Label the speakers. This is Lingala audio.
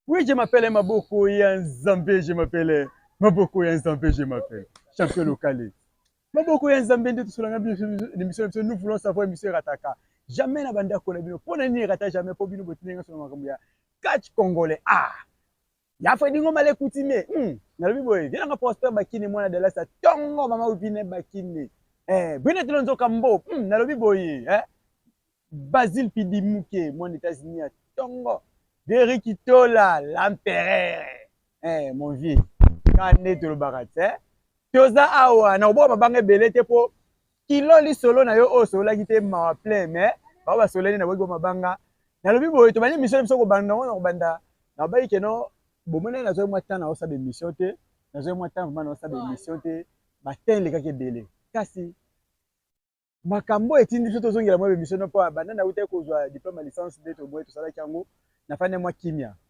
Speaker 1: Oui, je m'appelle Maboko Yanzambe, je m'appelle Maboko Yanzambe, je m'appelle champion local. Maboko Yanzambe, nous voulons savoir, monsieur Rataka. Jamais na banda kolabino, pour ne rata jamais pour bino botinga sur makambuya. Catch congolais, ah! Ya fa dingo male kutime. Nalobi boy, viens nga Prosper Bakine mwana de la sa tongo mama ubine Bakine. Bine tulonzo kambo. Nalobi boy, Basile Pidimuke, mon États-Unis, Tongo. Derrick Itola, l'empereur. Mon vieux. Quand est le barat, Toza awa, na obo mabanga belete po kilo li solo na yo o solo la kite ma plein mais ba ba solo ni na bo mabanga. Na lobi boy to bani mission biso ko banda na banda. Na ba ikeno bomona na zo mwata na osa be mission te. Na zo mwata vraiment na osa be mission te. Ba ten le kake belé. Kasi makambo etindi biso tozongela mwa bemission mpo banda na uta kozwa diplôme ya licence nde toboye tosalaki yango na fane mwa kimia